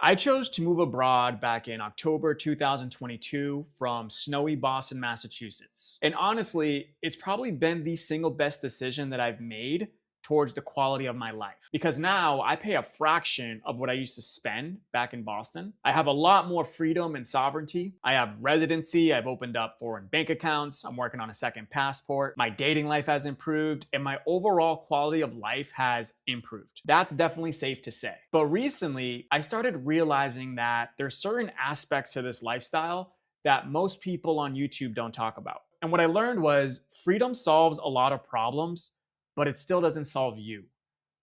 I chose to move abroad back in October 2022 from snowy Boston, Massachusetts. And honestly, it's probably been the single best decision that I've made towards the quality of my life. Because now I pay a fraction of what I used to spend back in Boston. I have a lot more freedom and sovereignty. I have residency. I've opened up foreign bank accounts. I'm working on a second passport. My dating life has improved, and my overall quality of life has improved. That's definitely safe to say. But recently, I started realizing that there's certain aspects to this lifestyle that most people on YouTube don't talk about. And what I learned was freedom solves a lot of problems, but it still doesn't solve you.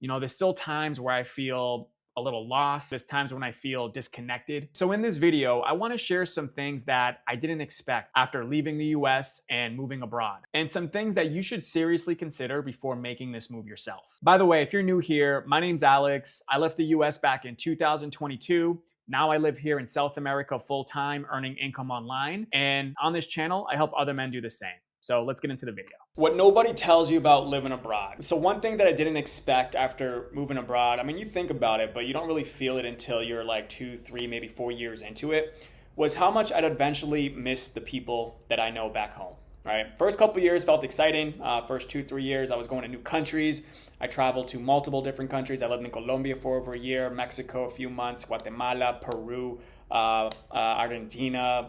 There's still times where I feel a little lost. There's times when I feel disconnected. So in this video, I want to share some things that I didn't expect after leaving the US and moving abroad, and some things that you should seriously consider before making this move yourself. By the way, if you're new here, my name's Alex. I left the US back in 2022. Now I live here in South America full-time, earning income online. And on this channel, I help other men do the same. So let's get into the video. What nobody tells you about living abroad. So one thing that I didn't expect after moving abroad, I mean, you think about it, but you don't really feel it until you're like 2, 3, maybe 4 years into it, was how much I'd eventually miss the people that I know back home, right? First couple years felt exciting. First 2, 3 years, I was going to new countries. I traveled to multiple different countries. I lived in Colombia for over a year, Mexico a few months, Guatemala, Peru, Argentina,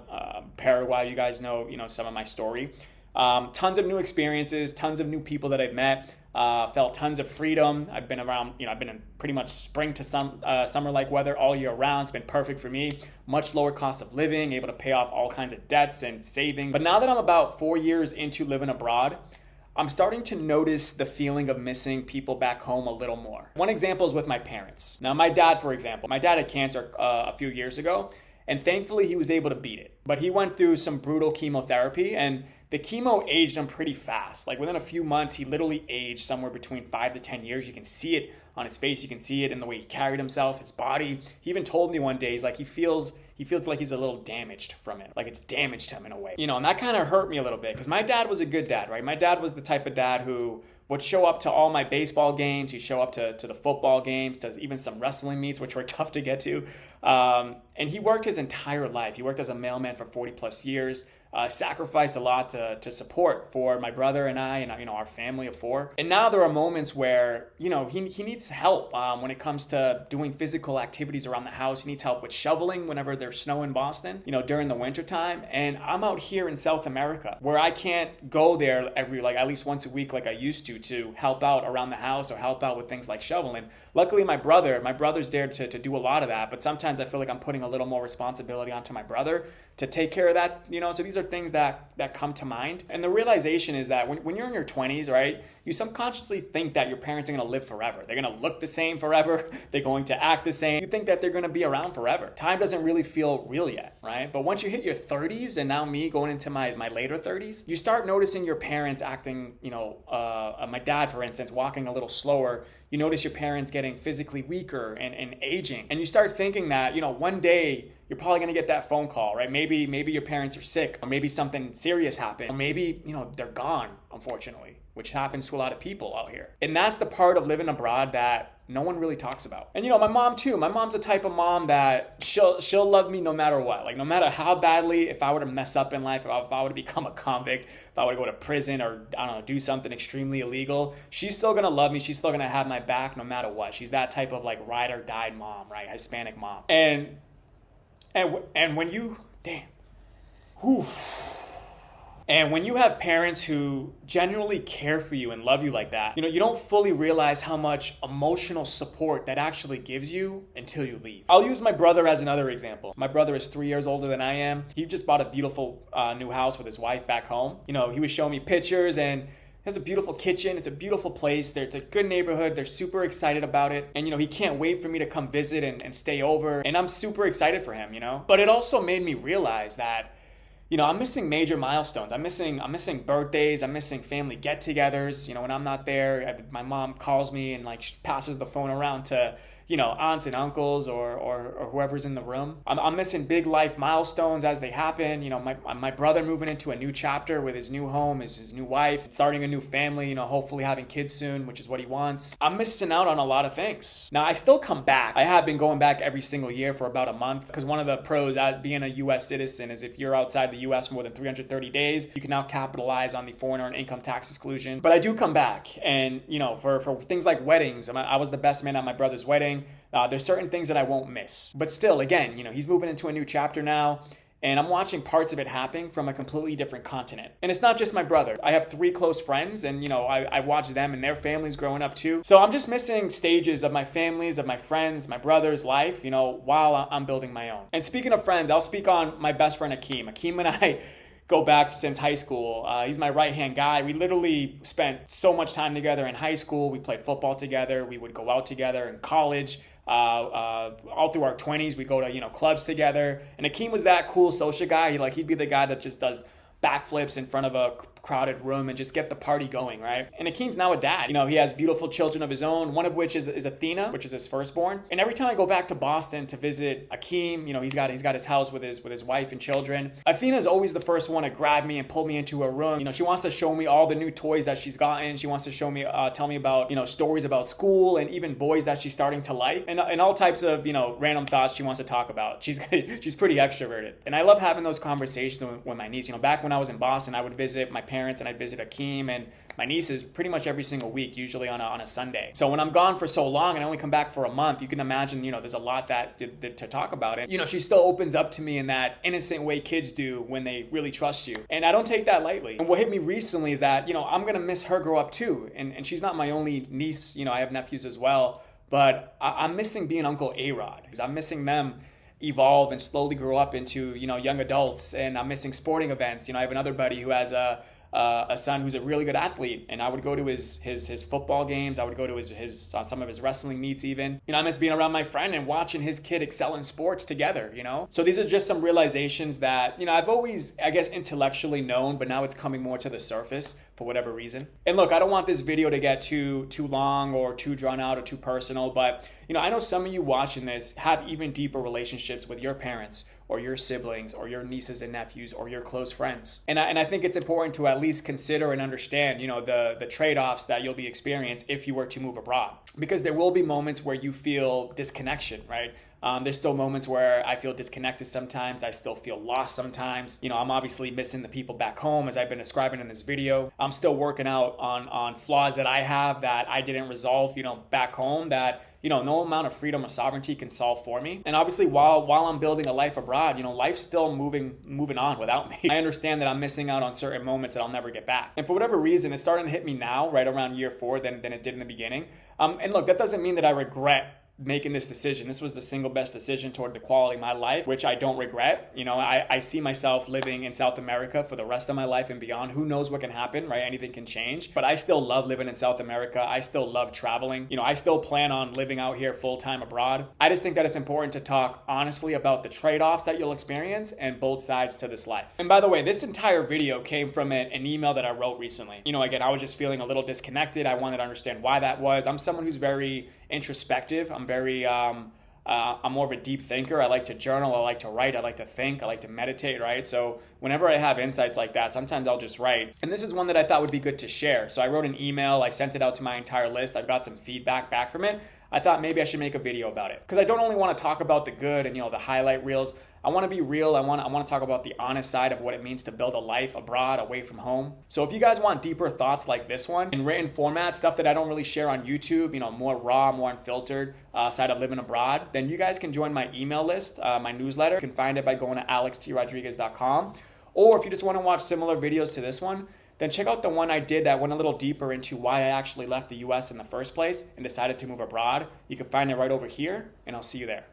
Paraguay. You guys know some of my story. Tons of new experiences, tons of new people that I've met, felt tons of freedom. I've been around, I've been in pretty much spring to summer-like weather all year round. It's been perfect for me. Much lower cost of living, able to pay off all kinds of debts and saving. But now that I'm about 4 years into living abroad, I'm starting to notice the feeling of missing people back home a little more. One example is with my parents. Now, my dad, for example, my dad had cancer a few years ago, and thankfully he was able to beat it. But he went through some brutal chemotherapy, and the chemo aged him pretty fast. Like within a few months, he literally aged somewhere between 5 to 10 years. You can see it on his face. You can see it in the way he carried himself, his body. He even told me one day, he's like, he feels like he's a little damaged from it. Like it's damaged him in a way. And that kind of hurt me a little bit because my dad was a good dad, right? My dad was the type of dad who would show up to all my baseball games. He'd show up to the football games, to even some wrestling meets, which were tough to get to. And he worked his entire life. He worked as a mailman for 40 plus years. Sacrificed a lot to support for my brother and I and our family of 4. And now there are moments where he needs help when it comes to doing physical activities around the house. He needs help with shoveling whenever there's snow in Boston, during the winter time. And I'm out here in South America where I can't go there at least once a week like I used to help out around the house or help out with things like shoveling. Luckily, my brother's there to do a lot of that, but sometimes I feel like I'm putting a little more responsibility onto my brother to take care of that. So these are things that come to mind. And the realization is that when you're in your 20s, right, you subconsciously think that your parents are going to live forever. They're going to look the same forever. They're going to act the same. You think that they're going to be around forever. Time doesn't really feel real yet, right? But once you hit your 30s, and now me going into my later 30s, you start noticing your parents acting, my dad, for instance, walking a little slower. You notice your parents getting physically weaker and aging. And you start thinking that, one day you're probably going to get that phone call, right? Maybe your parents are sick, or maybe something serious happened, or maybe, they're gone, unfortunately, which happens to a lot of people out here. And that's the part of living abroad that no one really talks about. And my mom too. My mom's the type of mom that she'll love me no matter what. Like no matter how badly, if I were to mess up in life, if I were to become a convict, if I were to go to prison or do something extremely illegal, she's still gonna love me. She's still gonna have my back no matter what. She's that type of like ride or die mom, right? Hispanic mom. And when you, and when you have parents who genuinely care for you and love you like that, you don't fully realize how much emotional support that actually gives you until you leave. I'll use my brother as another example. My brother is 3 years older than I am. He just bought a beautiful new house with his wife back home. He was showing me pictures, and has a beautiful kitchen. It's a beautiful place. It's a good neighborhood. They're super excited about it. And, he can't wait for me to come visit and stay over. And I'm super excited for him, But it also made me realize that, I'm missing major milestones. I'm missing birthdays. I'm missing family get-togethers. When I'm not there, my mom calls me and passes the phone around to, aunts and uncles or whoever's in the room. I'm missing big life milestones as they happen. My brother moving into a new chapter with his new home, his new wife, starting a new family, hopefully having kids soon, which is what he wants. I'm missing out on a lot of things. Now, I still come back. I have been going back every single year for about a month, because one of the pros at being a U.S. citizen is if you're outside the U.S. for more than 330 days, you can now capitalize on the foreign earned income tax exclusion. But I do come back, and for things like weddings, I was the best man at my brother's wedding. There's certain things that I won't miss. But still, again, he's moving into a new chapter now, and I'm watching parts of it happening from a completely different continent. And it's not just my brother. I have 3 close friends, and I watch them and their families growing up too. So I'm just missing stages of my families, of my friends, my brother's life, while I'm building my own. And speaking of friends, I'll speak on my best friend Akeem. Akeem and I go back since high school. He's my right-hand guy. We literally spent so much time together in high school. We played football together. We would go out together in college. All through our 20s, we go to clubs together. And Akeem was that cool social guy. He'd be the guy that just does backflips in front of a crowded room and just get the party going, right? And Akeem's now a dad. He has beautiful children of his own, one of which is Athena, which is his firstborn. And every time I go back to Boston to visit Akeem, he's got his house with his wife and children. Athena's always the first one to grab me and pull me into a room. She wants to show me all the new toys that she's gotten. She wants to show me, tell me about, stories about school and even boys that she's starting to like, and all types of, random thoughts she wants to talk about. She's pretty extroverted. And I love having those conversations with my niece. Back when I was in Boston, I would visit my parents and I'd visit Akeem and my nieces pretty much every single week, usually on a Sunday. So when I'm gone for so long and I only come back for a month, you can imagine, there's a lot that to talk about. And, she still opens up to me in that innocent way kids do when they really trust you. And I don't take that lightly. And what hit me recently is that, I'm going to miss her grow up too. And she's not my only niece. I have nephews as well. But I'm missing being Uncle A-Rod. I'm missing them evolve and slowly grow up into, young adults. And I'm missing sporting events. I have another buddy who has a son who's a really good athlete, and I would go to his football games. I would go to his some of his wrestling meets even. I miss being around my friend and watching his kid excel in sports together, So these are just some realizations that, I've always, I guess, intellectually known, but now it's coming more to the surface for whatever reason. And look, I don't want this video to get too long or too drawn out or too personal, but, I know some of you watching this have even deeper relationships with your parents or your siblings or your nieces and nephews or your close friends. And I think it's important to at least consider and understand, the trade-offs that you'll be experiencing if you were to move abroad. Because there will be moments where you feel disconnection, right? There's still moments where I feel disconnected sometimes. I still feel lost sometimes. I'm obviously missing the people back home, as I've been describing in this video. I'm still working out on flaws that I have that I didn't resolve, back home, that, no amount of freedom or sovereignty can solve for me. And obviously, while I'm building a life abroad, life's still moving on without me. I understand that I'm missing out on certain moments that I'll never get back. And for whatever reason, it's starting to hit me now, right around year 4 than it did in the beginning. And look, that doesn't mean that I regret making this decision. This was the single best decision toward the quality of my life, which I don't regret. I see myself living in South America for the rest of my life and beyond. Who knows what can happen, right? Anything can change. But I still love living in South America. I still love traveling. I still plan on living out here full-time abroad. I just think that it's important to talk honestly about the trade-offs that you'll experience and both sides to this life. And by the way, this entire video came from an email that I wrote recently. Again, I was just feeling a little disconnected. I wanted to understand why that was. I'm someone who's very introspective. I'm more of a deep thinker. I like to journal. I like to write. I like to think. I like to meditate, right? So whenever I have insights like that, sometimes I'll just write. And this is one that I thought would be good to share. So I wrote an email. I sent it out to my entire list. I've got some feedback back from it. I thought maybe I should make a video about it. Because I don't only want to talk about the good and, the highlight reels. I want to be real. I want to talk about the honest side of what it means to build a life abroad, away from home. So if you guys want deeper thoughts like this one in written format, stuff that I don't really share on YouTube, more raw, more unfiltered side of living abroad, then you guys can join my email list, my newsletter. You can find it by going to alextrodriguez.com. Or if you just want to watch similar videos to this one, then check out the one I did that went a little deeper into why I actually left the US in the first place and decided to move abroad. You can find it right over here, and I'll see you there.